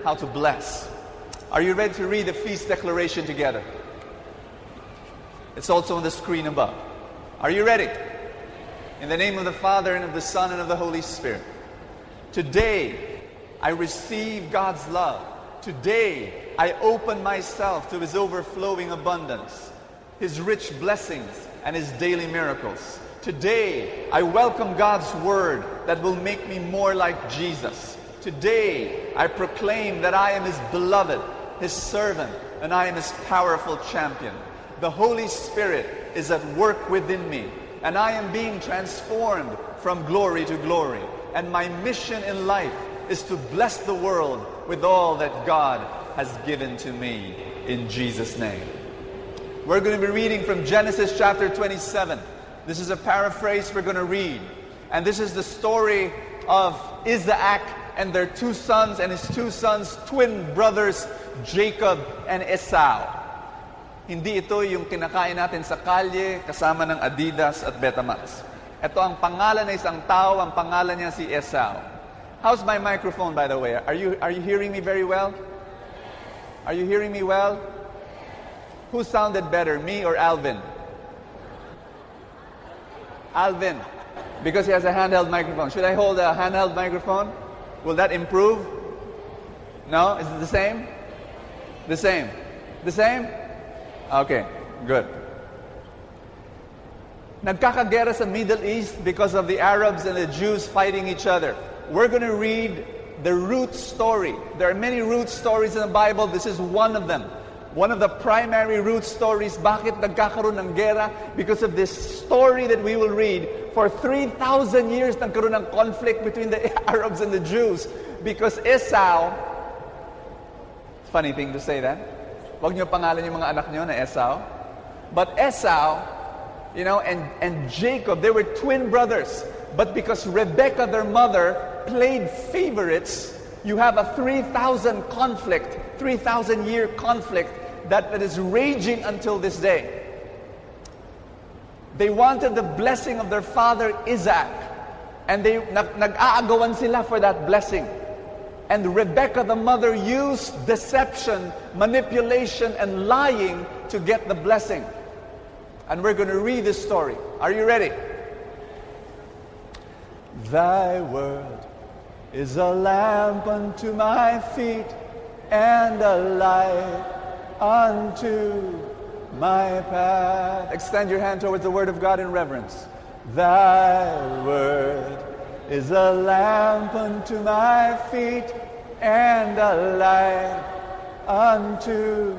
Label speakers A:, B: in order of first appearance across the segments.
A: how to bless. Are you ready to read the feast declaration together? It's also on the screen above. Are you ready? In the name of the Father, and of the Son, and of the Holy Spirit. Today, I receive God's love. Today, I open myself to His overflowing abundance, His rich blessings, and His daily miracles. Today, I welcome God's word that will make me more like Jesus. Today, I proclaim that I am His beloved, His servant, and I am His powerful champion. The Holy Spirit is at work within me, and I am being transformed from glory to glory. And my mission in life is to bless the world with all that God has given to me, in Jesus' name. We're going to be reading from Genesis chapter 27. This is a paraphrase we're going to read. And this is the story of Isaac and their two sons, and his two sons, twin brothers, Jacob and Esau. Hindi ito yung kinakain natin sa kalye kasama ng Adidas at Betamax. Ito ang pangalan ng isang tao, ang pangalan niya si Esau. How's my microphone, by the way? Are you hearing me very well? Are you hearing me well? Who sounded better, me or Alvin? Alvin, because he has a handheld microphone. Should I hold a handheld microphone? Will that improve? No? Is it the same? The same? The same? Okay, good. Nagkakagera sa Middle East because of the Arabs and the Jews fighting each other. We're going to read the root story. There are many root stories in the Bible. This is one of them. One of the primary root stories. Bakit nagkakaroon ng gera? Because of this story that we will read. For 3,000 years, nagkaroon ng conflict between the Arabs and the Jews. Because Esau, funny thing to say that. Wag niyo pangalan yung mga anak niyo na Esau. But Esau, and Jacob, they were twin brothers. But because Rebekah, their mother, played favorites, you have a 3,000 year conflict that is raging until this day. They wanted the blessing of their father Isaac, and they nag-aagawan sila for that blessing. And Rebekah, the mother, used deception, manipulation, and lying to get the blessing. And we're going to read this story. Are you ready? Thy word is a lamp unto my feet and a light unto my path. Extend your hand towards the word of God in reverence. Thy word is a lamp unto my feet and a light unto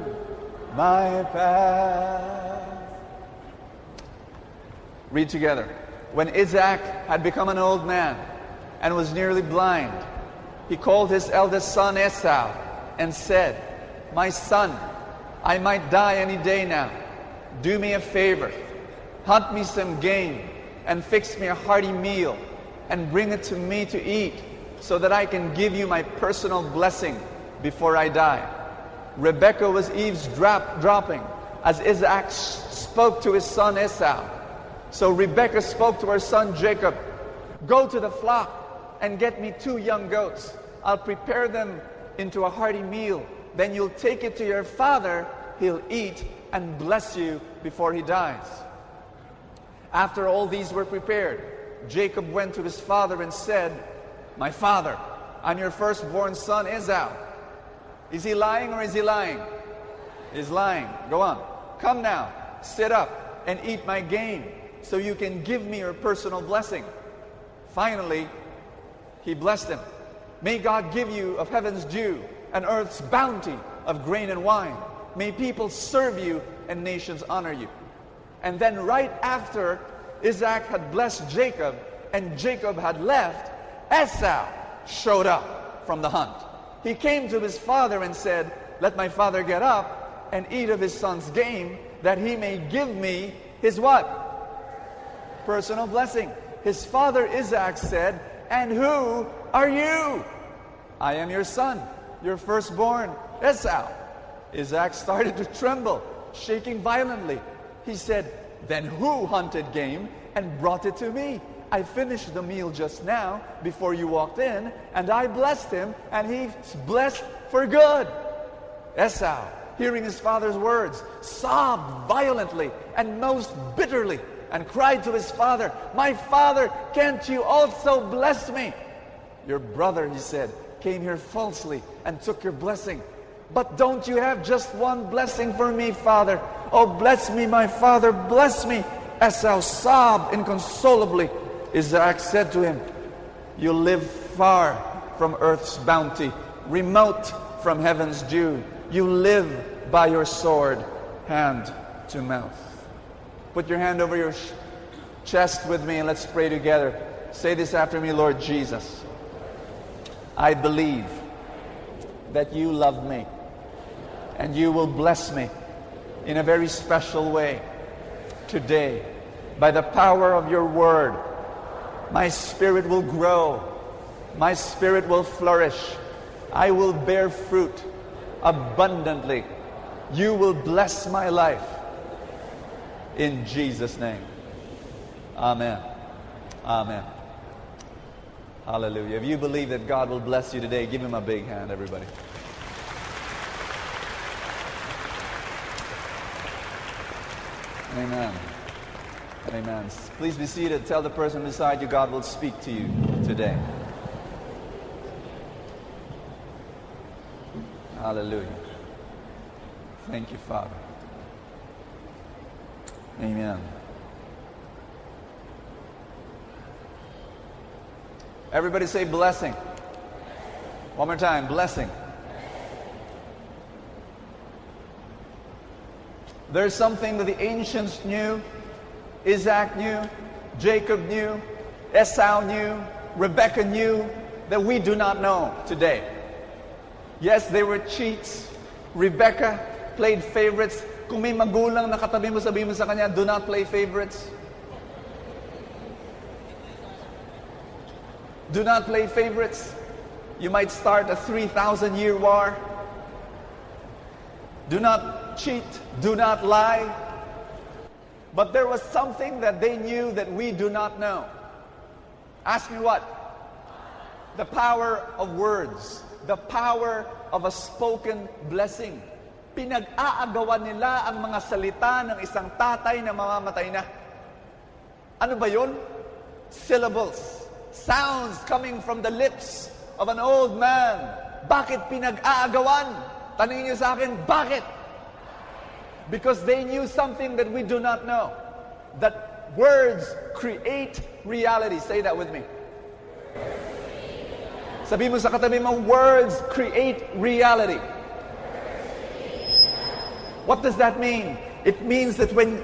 A: my path. Read together. When Isaac had become an old man and was nearly blind, he called his eldest son Esau and said, My son, I might die any day now. Do me a favor. Hunt me some game and fix me a hearty meal and bring it to me to eat so that I can give you my personal blessing before I die. Rebekah was eavesdropping as Isaac spoke to his son Esau. So Rebekah spoke to her son Jacob, Go to the flock and get me 2 young goats. I'll prepare them into a hearty meal. Then you'll take it to your father. He'll eat and bless you before he dies. After all these were prepared, Jacob went to his father and said, My father, I'm your firstborn son Esau. Is he lying or is he lying? He's lying. Go on. Come now, sit up and eat my game, so you can give me your personal blessing. Finally, he blessed him. May God give you of heaven's dew and earth's bounty of grain and wine. May people serve you and nations honor you. And then right after Isaac had blessed Jacob and Jacob had left, Esau showed up from the hunt. He came to his father and said, Let my father get up and eat of his son's game, that he may give me his what? Personal blessing. His father Isaac said, And who are you? I am your son, your firstborn, Esau. Isaac started to tremble, shaking violently. He said, Then who hunted game and brought it to me? I finished the meal just now before you walked in, and I blessed him, and he's blessed for good. Esau, hearing his father's words, sobbed violently and most bitterly, and cried to his father, "My father, can't you also bless me?" "Your brother," he said, "came here falsely and took your blessing. But don't you have just one blessing for me, father? Oh, bless me, my father, bless me." Esau sobbed inconsolably. Isaac said to him, "You live far from earth's bounty, remote from heaven's dew. You live by your sword, hand to mouth." Put your hand over your chest with me and let's pray together. Say this after me. Lord Jesus, I believe that you love me and you will bless me in a very special way today. By the power of your word, my spirit will grow, my spirit will flourish, I will bear fruit abundantly. You will bless my life. In Jesus' name. Amen. Amen. Hallelujah. If you believe that God will bless you today, give him a big hand, everybody. Amen. Amen. Please be seated. Tell the person beside you, God will speak to you today. Hallelujah. Thank you, Father. Amen. Everybody say blessing. One more time, blessing. There's something that the ancients knew, Isaac knew, Jacob knew, Esau knew, Rebecca knew, that we do not know today. Yes, they were cheats. Rebecca played favorites. Kung may magulang na katabi mo, sabihin mo sa kanya, do not play favorites. Do not play favorites. You might start a 3,000-year war. Do not cheat. Do not lie. But there was something that they knew that we do not know. Ask me what? The power of words. The power of a spoken blessing. Pinag-aagawan nila ang mga salita ng isang tatay na mamamatay na. Ano ba yun? Syllables. Sounds coming from the lips of an old man. Bakit pinag-aagawan? Tanungin niyo sa akin, bakit? Because they knew something that we do not know. That words create reality. Say that with me. Sabi mo sa katabi mo, words create reality. What does that mean? It means that when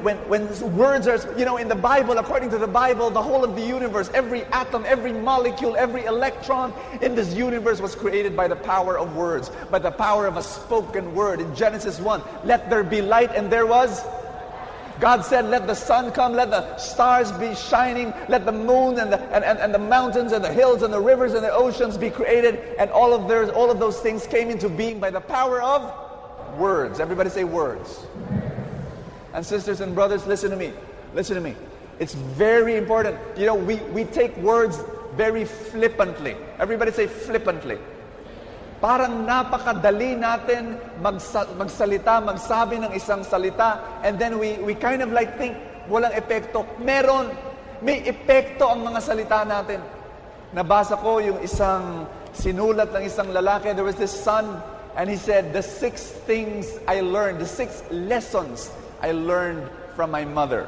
A: words are, in the Bible, according to the Bible, the whole of the universe, every atom, every molecule, every electron in this universe was created by the power of words, by the power of a spoken word. In Genesis 1, let there be light, and there was. God said, let the sun come, let the stars be shining, let the moon and the mountains and the hills and the rivers and the oceans be created, and all of those things came into being by the power of words. Everybody say words. And sisters and brothers, listen to me. Listen to me. It's very important. We take words very flippantly. Everybody say flippantly. Parang napakadali natin magsalita, magsabi ng isang salita, and then we kind of like think, walang epekto. May epekto ang mga salita natin. Nabasa ko yung isang sinulat ng isang lalaki. There was this son, and he said, the 6 things I learned, the 6 lessons I learned from my mother.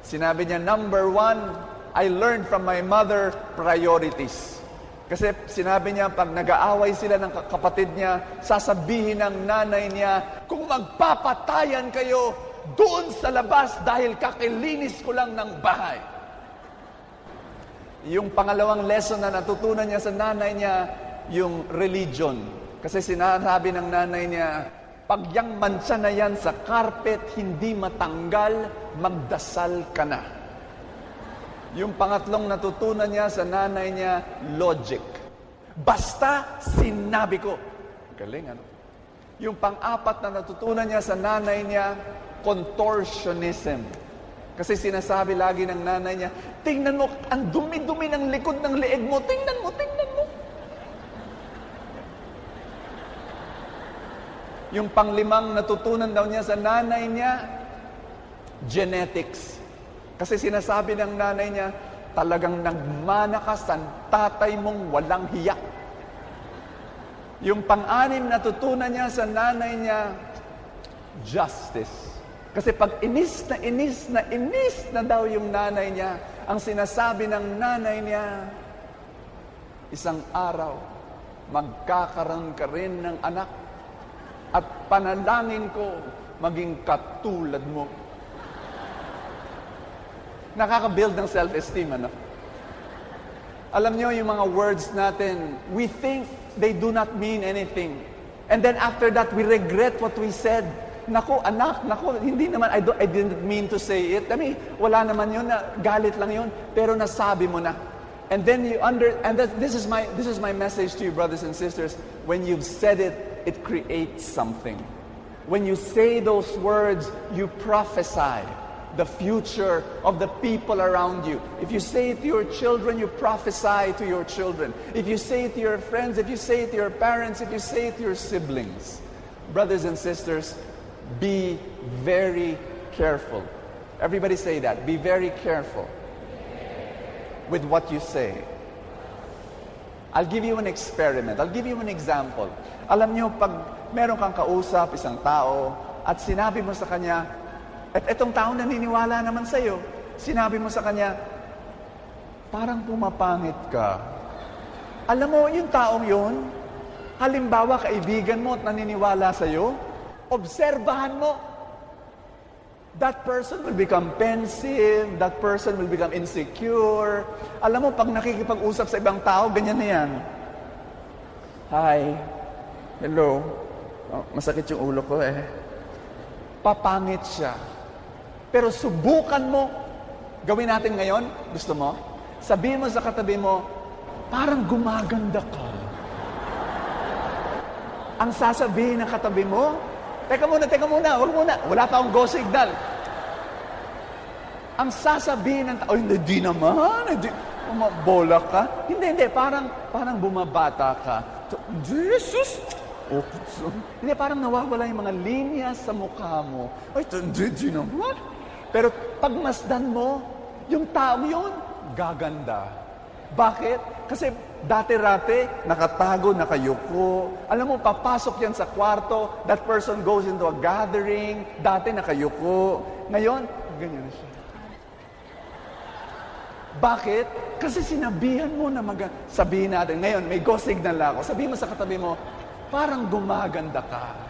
A: Sinabi niya, number 1, I learned from my mother priorities. Kasi sinabi niya, pag nag-aaway sila ng kapatid niya, sasabihin ng nanay niya, kung magpapatayan kayo doon sa labas dahil kakilinis ko lang ng bahay. Yung pangalawang lesson na natutunan niya sa nanay niya, yung religion. Kasi sinasabi ng nanay niya, pag yang mancha na yan sa carpet, hindi matanggal, magdasal ka na. Yung pangatlong natutunan niya sa nanay niya, logic. Basta sinabi ko. Galing, ano? Yung pang-apat na natutunan niya sa nanay niya, contortionism. Kasi sinasabi lagi ng nanay niya, tingnan mo, ang dumi-dumi ng likod ng leeg mo, tingnan mo, tingnan mo. Yung panglimang natutunan daw niya sa nanay niya, genetics. Kasi sinasabi ng nanay niya, talagang nagmana ka sa tatay mong walang hiya. Yung pang-anim natutunan niya sa nanay niya, justice. Kasi pag inis na daw yung nanay niya, ang sinasabi ng nanay niya, isang araw, magkakaroon ka rin ng anak at panalangin ko maging katulad mo. Nakaka-build ng self-esteem, ano? Alam nyo, yung mga words natin, we think they do not mean anything. And then after that, we regret what we said. Naku, anak, naku, hindi naman, I didn't mean to say it. I mean, wala naman yun, na galit lang yun, pero nasabi mo na. And then this is my message to you, brothers and sisters. When you've said it, it creates something. When you say those words, you prophesy the future of the people around you. If you say it to your children, you prophesy to your children. If you say it to your friends, if you say it to your parents, if you say it to your siblings. Brothers and sisters, be very careful. Everybody say that. Be very careful with what you say. I'll give you an experiment. I'll give you an example. Alam nyo, pag meron kang kausap, isang tao, at sinabi mo sa kanya, at itong tao naniniwala naman sa'yo, sinabi mo sa kanya, parang pumapangit ka. Alam mo, yung taong yun, halimbawa kaibigan mo at naniniwala sa'yo, obserbahan mo. That person will become pensive, that person will become insecure. Alam mo, pag nakikipag-usap sa ibang tao, ganyan na yan. Hi. Hello. Oh, masakit yung ulo ko eh. Papangit siya. Pero subukan mo. Gawin natin ngayon. Gusto mo? Sabihin mo sa katabi mo, parang gumaganda ka. Ang sasabihin ng katabi mo, teka muna, huwag muna. Wala pa akong go signal. Ang sasabihin ng tao, hindi naman, bola ka. Hindi, parang bumabata ka. Jesus! Hindi, parang nawawala yung mga linya sa mukha mo. Ay, hindi naman. Pero pagmasdan mo, yung taong yun, gaganda. Bakit? Kasi dati-rati, nakatago, nakayuko. Alam mo, papasok yan sa kwarto, that person goes into a gathering, dati nakayuko. Ngayon, ganyan siya. Bakit? Kasi sinabihan mo na sabihin natin, ngayon, may go signal ako. Sabihin mo sa katabi mo, parang gumaganda ka.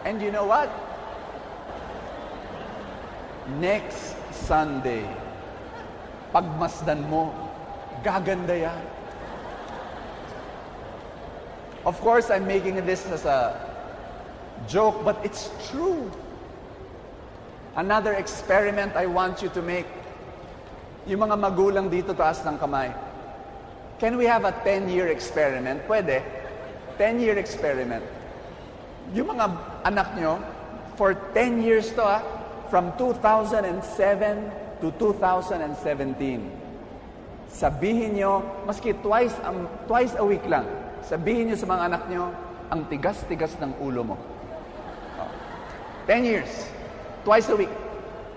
A: And you know what? Next Sunday, pagmasdan mo, gaganda yan. Of course, I'm making this as a joke, but it's true. Another experiment I want you to make. Yung mga magulang dito, taas ng kamay. Can we have a 10-year experiment? Pwede. 10-year experiment. Yung mga anak nyo, for 10 years to from 2007 to 2017. Sabihin nyo, maski twice a week lang, sabihin nyo sa mga anak nyo, ang tigas-tigas ng ulo mo. 10 years, twice a week,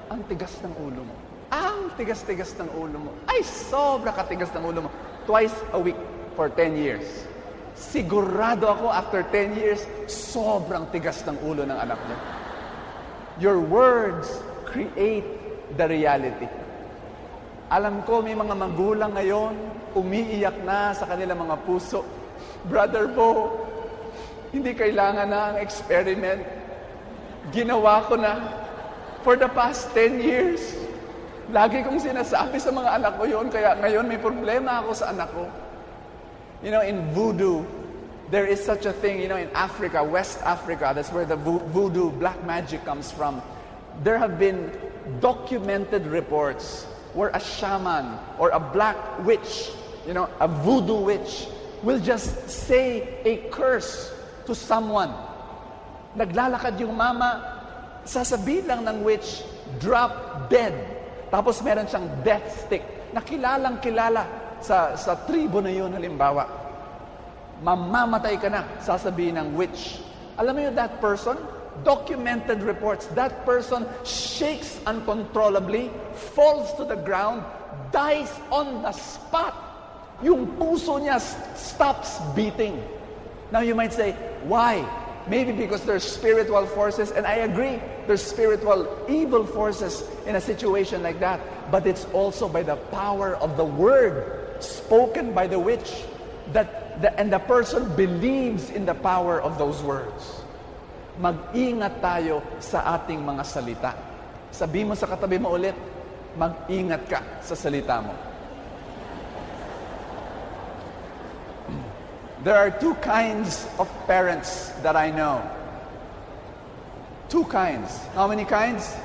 A: ang tigas ng ulo mo. Ang tigas-tigas ng ulo mo. Ay, sobra katigas ng ulo mo. Twice a week for 10 years. Sigurado ako, after 10 years, sobrang tigas ng ulo ng anak niyo. Your words create the reality. Alam ko, may mga magulang ngayon, umiiyak na sa kanilang mga puso. Brother Bo, hindi kailangan na ang experiment. Ginawa ko na for the past 10 years. Lagi kong sinasabi sa mga anak ko yun, kaya ngayon may problema ako sa anak ko. You know, in voodoo, there is such a thing, you know, in Africa, West Africa, that's where the voodoo, black magic comes from. There have been documented reports where a shaman or a black witch, you know, a voodoo witch, will just say a curse to someone. Naglalakad yung mama, sasabihin lang ng witch, drop dead. Tapos meron siyang death stick na kilalang-kilala sa tribo na yun, halimbawa. Mamamatay ka na, sasabihin ng witch. Alam mo yun, that person, documented reports, that person shakes uncontrollably, falls to the ground, dies on the spot. Yung puso niya stops beating. Now you might say, why? Maybe because there's spiritual forces, and I agree, there's spiritual evil forces in a situation like that. But it's also by the power of the word spoken by the witch, and the person believes in the power of those words. Mag-ingat tayo sa ating mga salita. Sabi mo sa katabi mo ulit, mag-ingat ka sa salita mo. There are two kinds of parents that I know. Two kinds. How many kinds?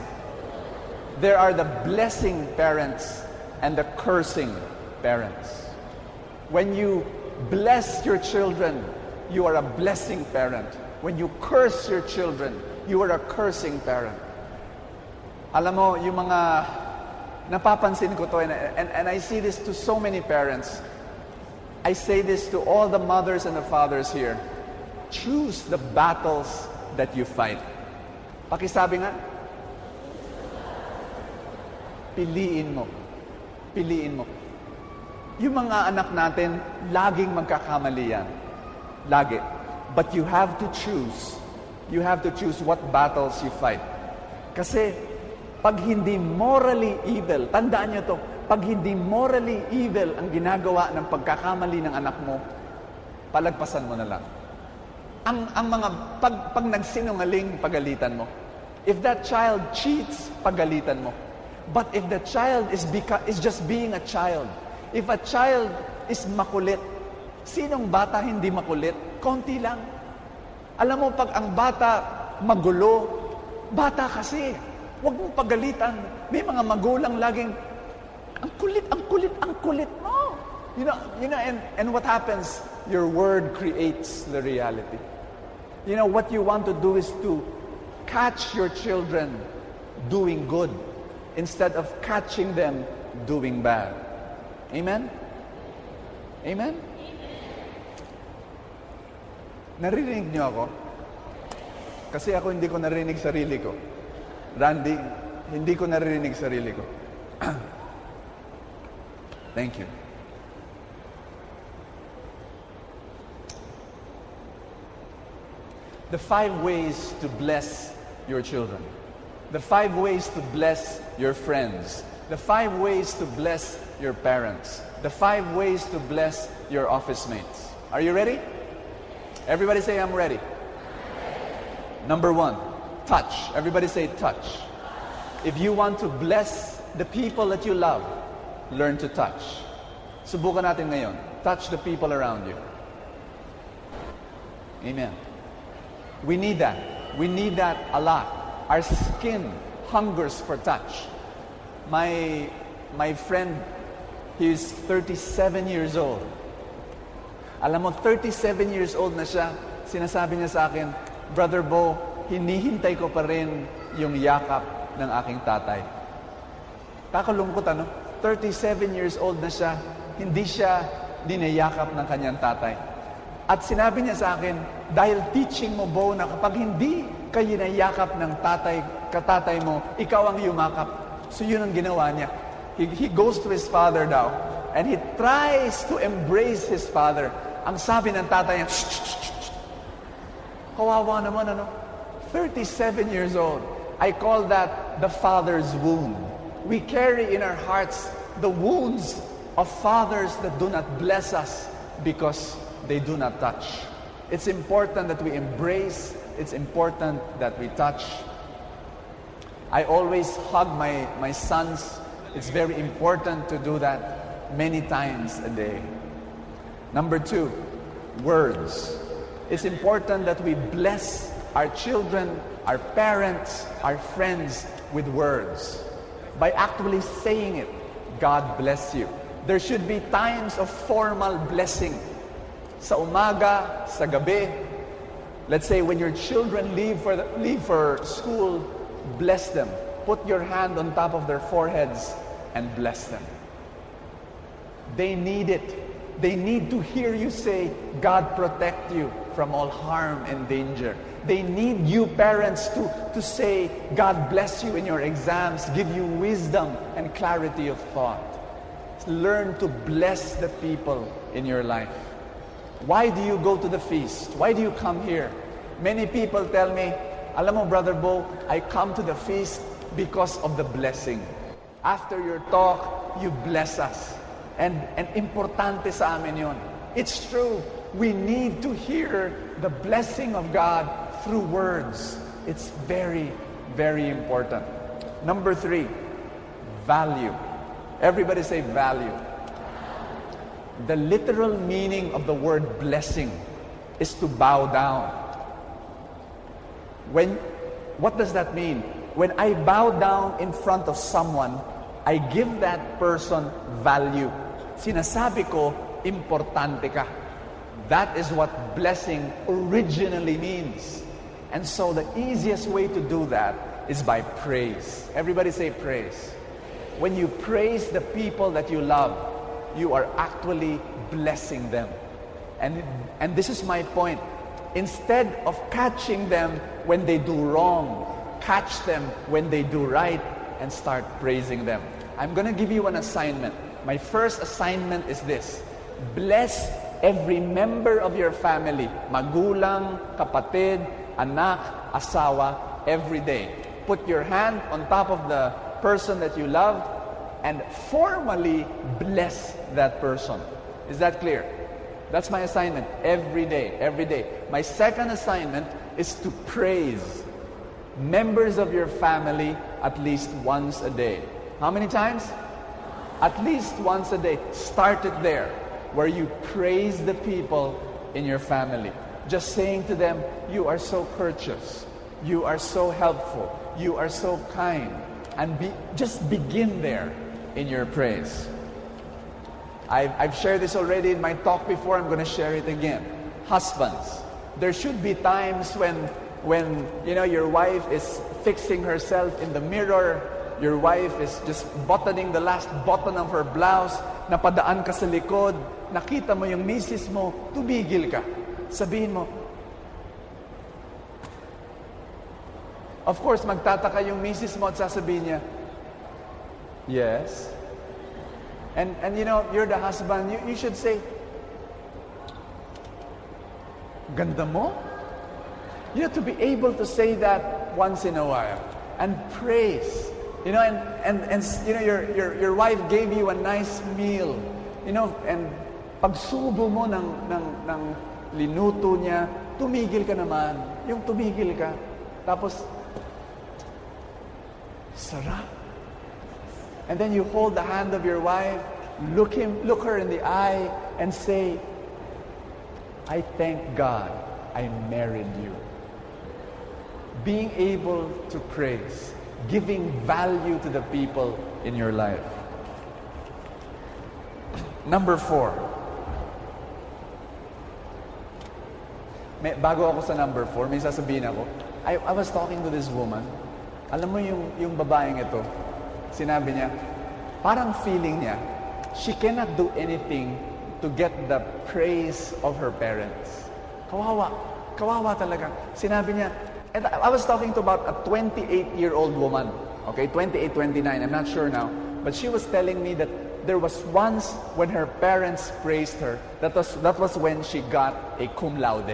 A: There are the blessing parents and the cursing parents. When you bless your children, you are a blessing parent. When you curse your children, you are a cursing parent. Alam mo, yung mga napapansin ko to, and I see this to so many parents. I say this to all the mothers and the fathers here. Choose the battles that you fight. Pakisabi nga, piliin mo. Piliin mo. Yung mga anak natin, laging magkakamali yan. Lagi. But you have to choose. You have to choose what battles you fight. Kasi, pag hindi morally evil, tandaan nyo to, pag hindi morally evil ang ginagawa ng pagkakamali ng anak mo, palagpasan mo na lang. Ang mga, pag nagsinungaling, pagalitan mo. If that child cheats, pagalitan mo. But if the child is just being a child, if a child is makulit, sinong bata hindi makulit? Konti lang. Alam mo, pag ang bata magulo, bata kasi, huwag mong pagalitan. May mga magulang laging, ang kulit mo. You know, and what happens? Your word creates the reality. You know, what you want to do is to catch your children doing good instead of catching them doing bad. Amen? Amen? Narinig niyo ako? Kasi ako hindi ko narinig sarili ko. Randy, hindi ko narinig sarili ko. Thank you. The 5 ways to bless your children. The 5 ways to bless your friends. The 5 ways to bless your parents. The 5 ways to bless your office mates. Are you ready? Everybody say, I'm ready. Number 1, touch. Everybody say, touch. If you want to bless the people that you love, learn to touch. Subukan natin ngayon. Touch the people around you. Amen. We need that. We need that a lot. Our skin hungers for touch. My friend, he's 37 years old. Alam mo, 37 years old na siya. Sinasabi niya sa akin, Brother Bo, hinihintay ko pa rin yung yakap ng aking tatay. Kakalungkot, ano? 37 years old na siya, hindi siya dinayakap ng kanyang tatay. At sinabi niya sa akin, dahil teaching mo, Bo, na kapag hindi ka dinayakap ng katatay mo, ikaw ang yumakap. So yun ang ginawa niya. He goes to his father now, and he tries to embrace his father. Ang sabi ng tatay niya, shh, shh, shh, shh. Kawawa naman, ano? 37 years old. I call that the father's wound. We carry in our hearts the wounds of fathers that do not bless us because they do not touch. It's important that we embrace. It's important that we touch. I always hug my sons. It's very important to do that many times a day. Number 2, words. It's important that we bless our children, our parents, our friends with words. By actually saying it, God bless you. There should be times of formal blessing. Sa umaga, sa gabi, Let's say when your children leave for school, bless them. Put your hand on top of their foreheads and bless them. They need it. They need to hear you say, God protect you from all harm and danger. They need you parents to say, God bless you in your exams, give you wisdom and clarity of thought. Learn to bless the people in your life. Why do you go to the feast? Why do you come here? Many people tell me, alam mo Brother Bo, I come to the feast because of the blessing. After your talk, you bless us. And importante sa amin yun. It's true. We need to hear the blessing of God through words. It's very, very important. Number 3, value. Everybody say value. The literal meaning of the word blessing is to bow down. What does that mean? When I bow down in front of someone, I give that person value. Sinasabi ko, importante ka. That is what blessing originally means. And so the easiest way to do that is by praise. Everybody say praise. When you praise the people that you love, you are actually blessing them. And this is my point. Instead of catching them when they do wrong, catch them when they do right and start praising them. I'm going to give you an assignment. My first assignment is this. Bless every member of your family, magulang, kapatid, anak, asawa, every day. Put your hand on top of the person that you love and formally bless that person. Is that clear? That's my assignment every day, every day. My second assignment is to praise members of your family at least once a day. How many times? At least once a day. Start it there, where you praise the people in your family. Just saying to them, you are so courteous, you are so helpful, you are so kind. And just begin there in your praise. I've shared this already in my talk before. I'm going to share it again. Husbands, there should be times when your wife is fixing herself in the mirror, your wife is just buttoning the last button of her blouse, napadaan ka sa likod, nakita mo yung misis mo, tumigil ka. Sabihin mo, of course, magtataka yung misis mo at sasabihin niya, yes. And you're the husband, you should say, ganda mo? To be able to say that once in a while and praise. Your wife gave you a nice meal, and pagsubo mo ng linuto niya, tumigil ka naman. Yung tumigil ka, tapos, sarap. And then you hold the hand of your wife, look her in the eye, and say, I thank God I married you. Being able to praise, giving value to the people in your life. Number 4. Bago ako sa number 4, may sasabihin ako. I was talking to this woman. Alam mo yung babaeng ito, sinabi niya, parang feeling niya, she cannot do anything to get the praise of her parents. Kawawa talaga. Sinabi niya, and I was talking to about a 28-year-old woman. Okay, 28, 29, I'm not sure now. But she was telling me that there was once when her parents praised her, that was when she got a cum laude.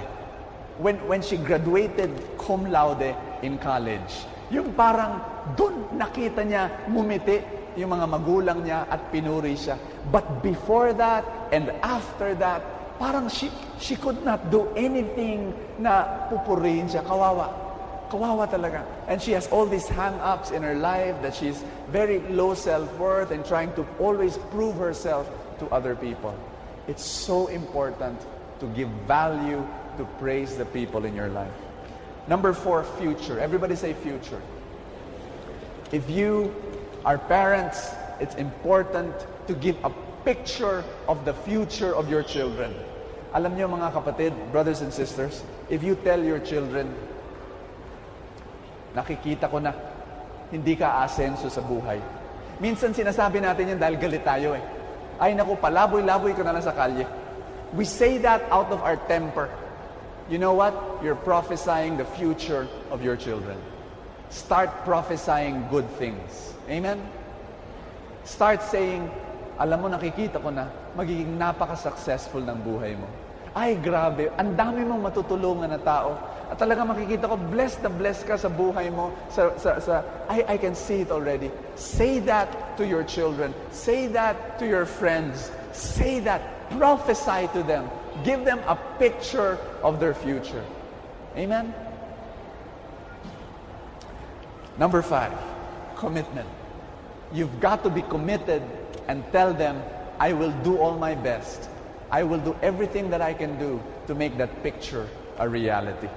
A: When she graduated cum laude in college. Yung parang doon nakita niya ngumiti yung mga magulang niya at pinuri siya. But before that and after that, parang she could not do anything na pupurihin siya. Kawawa talaga. And she has all these hang-ups in her life that she's very low self-worth and trying to always prove herself to other people. It's so important to give value, to praise the people in your life. Number 4, future. Everybody say future. If you are parents, it's important to give a picture of the future of your children. Alam niyo mga kapatid, brothers and sisters, if you tell your children, nakikita ko na, hindi ka aasenso sa buhay. Minsan sinasabi natin yan dahil galit tayo eh. Ay naku, palaboy-laboy ko na lang sa kalye. We say that out of our temper. You know what? You're prophesying the future of your children. Start prophesying good things. Amen? Start saying, alam mo, nakikita ko na, magiging napaka-successful ng buhay mo. Ay, grabe, ang dami mong matutulungan na tao. At talaga makikita ko, blessed na blessed ka sa buhay mo. I can see it already. Say that to your children. Say that to your friends. Say that. Prophesy to them. Give them a picture of their future. Amen? Number 5, commitment. You've got to be committed and tell them, I will do all my best. I will do everything that I can do to make that picture a reality.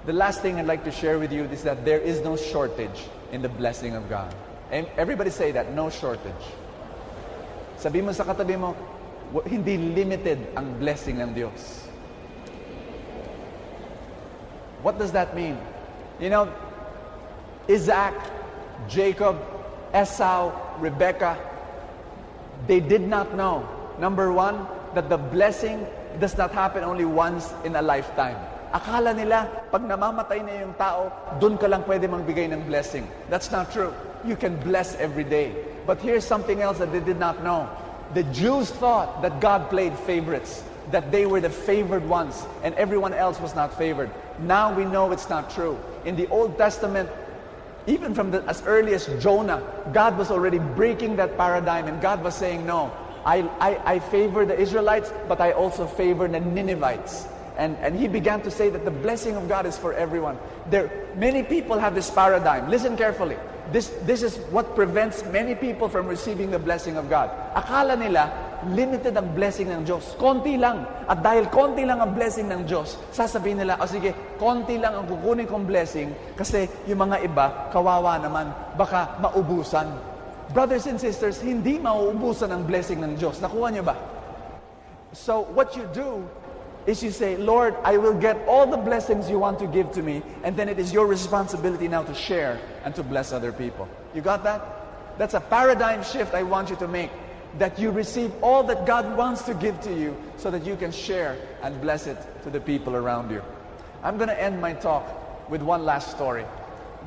A: The last thing I'd like to share with you is that there is no shortage in the blessing of God. And everybody say that, no shortage. Sabi mo sa katabi mo, hindi limited ang blessing ng Diyos. What does that mean? You know, Isaac, Jacob, Esau, Rebecca, they did not know, number 1, that the blessing does not happen only once in a lifetime. Akala nila, pag namamatay na yung tao, dun ka lang pwede magbigay ng blessing. That's not true. You can bless every day. But here's something else that they did not know. The Jews thought that God played favorites, that they were the favored ones, and everyone else was not favored. Now we know it's not true. In the Old Testament, even from as early as Jonah, God was already breaking that paradigm, and God was saying, no, I favor the Israelites, but I also favor the Ninevites. And he began to say that the blessing of God is for everyone. Many people have this paradigm. Listen carefully. This is what prevents many people from receiving the blessing of God. Akala nila, limited ang blessing ng Diyos. Konti lang. At dahil konti lang ang blessing ng Diyos, sasabihin nila, sige, konti lang ang kukunin kong blessing kasi yung mga iba, kawawa naman, baka maubusan. Brothers and sisters, hindi mauubusan ang blessing ng Diyos. Nakuha niyo ba? So what you do is you say, Lord, I will get all the blessings you want to give to me, and then it is your responsibility now to share and to bless other people. You got that? That's a paradigm shift I want you to make, that you receive all that God wants to give to you so that you can share and bless it to the people around you. I'm going to end my talk with one last story,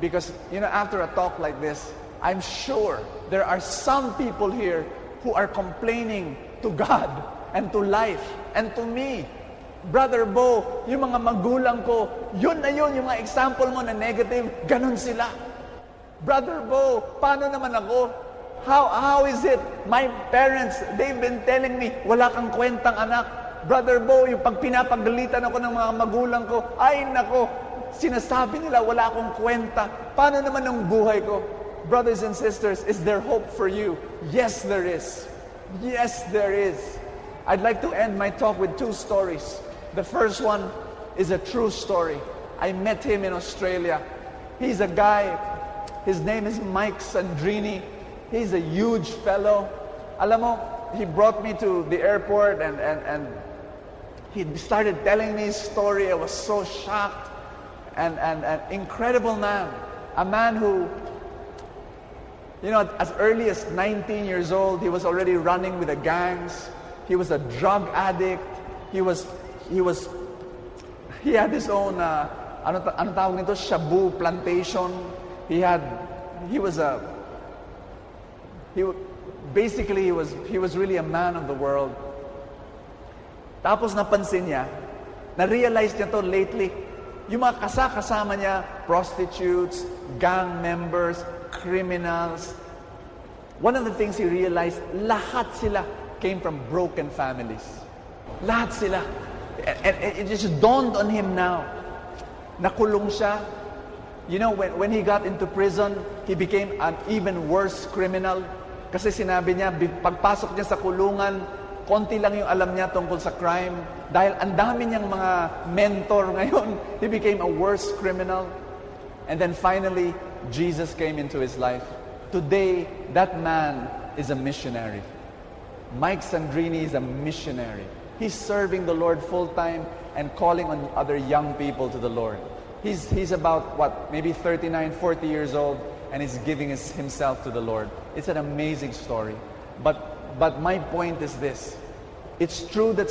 A: because, you know, after a talk like this, I'm sure there are some people here who are complaining to God and to life and to me. Brother Bo, yung mga magulang ko, yun na yun, yung mga example mo na negative, ganun sila. Brother Bo, paano naman ako? How is it? My parents, they've been telling me, wala kang kwentang anak. Brother Bo, yung pag pinapagalitan ako ng mga magulang ko, ay nako, sinasabi nila, wala akong kwenta. Paano naman ang buhay ko? Brothers and sisters, is there hope for you? Yes, there is. Yes, there is. I'd like to end my talk with 2 stories. The first one is a true story. I met him in Australia. He's a guy, his name is Mike Sandrini. He's a huge fellow. Alam mo, he brought me to the airport and he started telling me his story. I was so shocked. And an incredible man. A man who, you know, as early as 19 years old, he was already running with the gangs. He was a drug addict. He had his own ano tawag nito, shabu plantation. He was really a man of the world. Tapos napansin niya, na-realize niya to lately, yung mga kasama niya, prostitutes, gang members, criminals. One of the things he realized, lahat sila came from broken families. Lahat sila. And it just dawned on him now. Nakulong siya. You know, when he got into prison, he became an even worse criminal. Kasi sinabi niya, pagpasok niya sa kulungan, konti lang yung alam niya tungkol sa crime. Dahil ang dami niyang mga mentor ngayon, he became a worse criminal. And then finally, Jesus came into his life. Today, that man is a missionary. Mike Sandrini is a missionary. He's serving the Lord full-time and calling on other young people to the Lord. He's about, maybe 39, 40 years old, and he's giving himself to the Lord. It's an amazing story. But my point is this. It's true that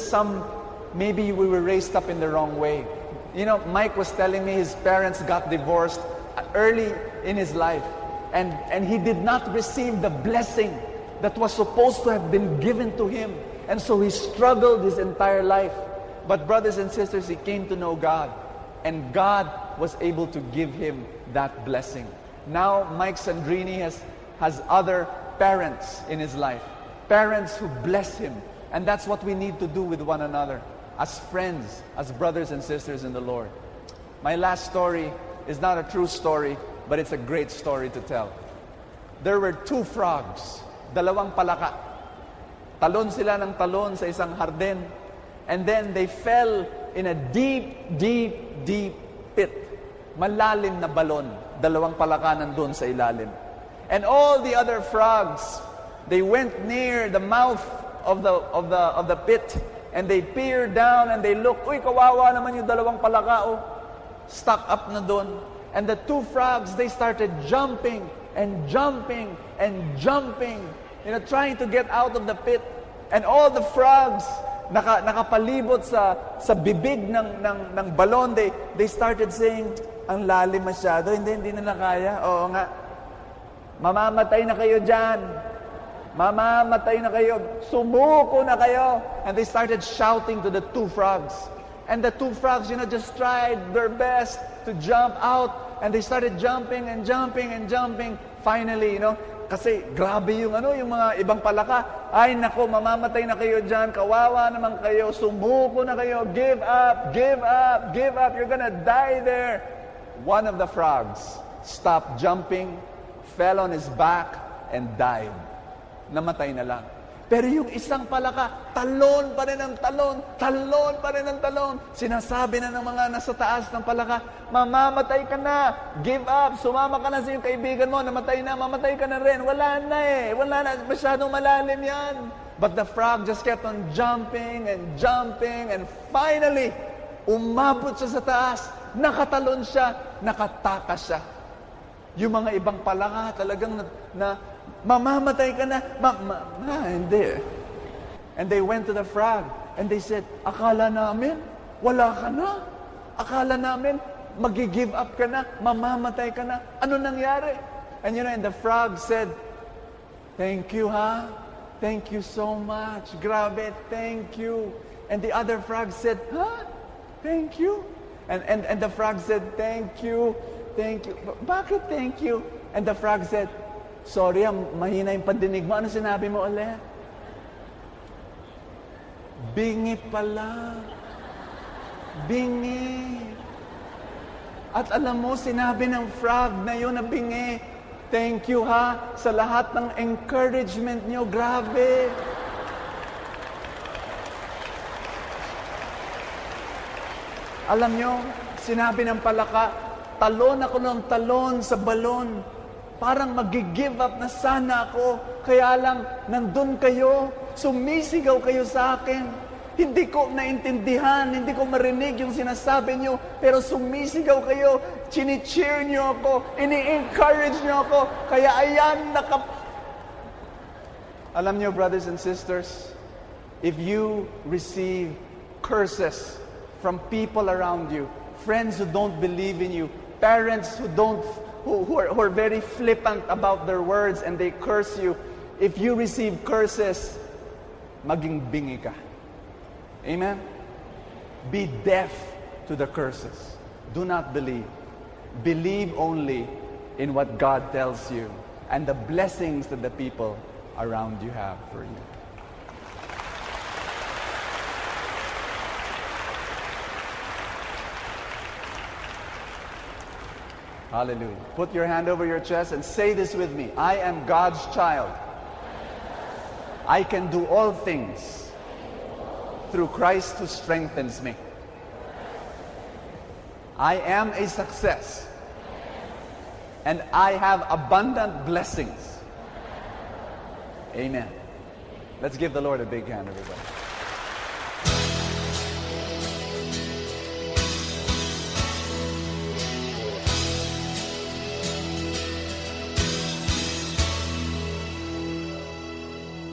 A: maybe we were raised up in the wrong way. You know, Mike was telling me his parents got divorced early in his life. And he did not receive the blessing that was supposed to have been given to him. And so he struggled his entire life. But brothers and sisters, he came to know God. And God was able to give him that blessing. Now, Mike Sandrini has other parents in his life. Parents who bless him. And that's what we need to do with one another. As friends, as brothers and sisters in the Lord. My last story is not a true story, but it's a great story to tell. There were two frogs, dalawang palaka. Talon sila ng talon sa isang hardin. And then they fell in a deep, deep, deep pit. Malalim na balon. Dalawang palaka nandun sa ilalim. And all the other frogs, they went near the mouth of the pit. And they peered down and they looked, uy, kawawa naman yung dalawang palaka, oh. Stuck up na dun. And the two frogs, they started jumping and jumping and jumping, trying to get out of the pit. And all the frogs, nakapalibot sa bibig ng balon, they started saying, ang lalim masyado, hindi nila kaya. Oo nga. Mamamatay na kayo dyan. Mamamatay na kayo. Sumuko na kayo. And they started shouting to the two frogs. And the two frogs, just tried their best to jump out. And they started jumping and jumping and jumping. Finally, kasi grabe yung mga ibang palaka. Ay nako, mamamatay na kayo dyan. Kawawa naman kayo. Sumuko na kayo. Give up, give up, give up. You're gonna die there. One of the frogs stopped jumping, fell on his back, and died. Namatay na lang. Pero yung isang palaka, talon pa rin ang talon, talon pa rin ang talon. Sinasabi na ng mga nasa taas ng palaka, mamamatay ka na, give up, sumama ka na sa iyong kaibigan mo, namatay na, mamatay ka na rin. Wala na wala na, masyadong malalim yan. But the frog just kept on jumping and jumping, and finally, umabot siya sa taas, nakatalon siya, nakatakas siya. Yung mga ibang palaka talagang mamamatay ka na. Hindi. And they went to the frog and they said, akala namin, wala ka na. Akala namin, magi-give up ka na, mamamatay ka na. Ano nangyari? And and the frog said, thank you, ha? Thank you so much. Grabe, thank you. And the other frog said, huh? Thank you. And the frog said, thank you. Thank you. Bakit thank you? And the frog said, sorry, mahina yung pandinig mo. Ano sinabi mo ulit? Bingi pala. Bingi. At alam mo, sinabi ng frog na yun na bingi, thank you ha, sa lahat ng encouragement nyo. Grabe. Alam nyo, sinabi ng palaka, talon ako ng talon sa balon. Parang mag-give up na sana ako. Kaya lang, nandun kayo. Sumisigaw kayo sa akin. Hindi ko naintindihan, hindi ko marinig yung sinasabi nyo. Pero sumisigaw kayo. Chini-cheer nyo ako. Ini-encourage nyo ako. Kaya ayan, Alam nyo, brothers and sisters, if you receive curses from people around you, friends who don't believe in you, parents who are very flippant about their words and they curse you, if you receive curses, maging bingi ka. Amen? Be deaf to the curses. Do not believe. Believe only in what God tells you and the blessings that the people around you have for you. Hallelujah. Put your hand over your chest and say this with me. I am God's child. I can do all things through Christ who strengthens me. I am a success. And I have abundant blessings. Amen. Let's give the Lord a big hand, everybody.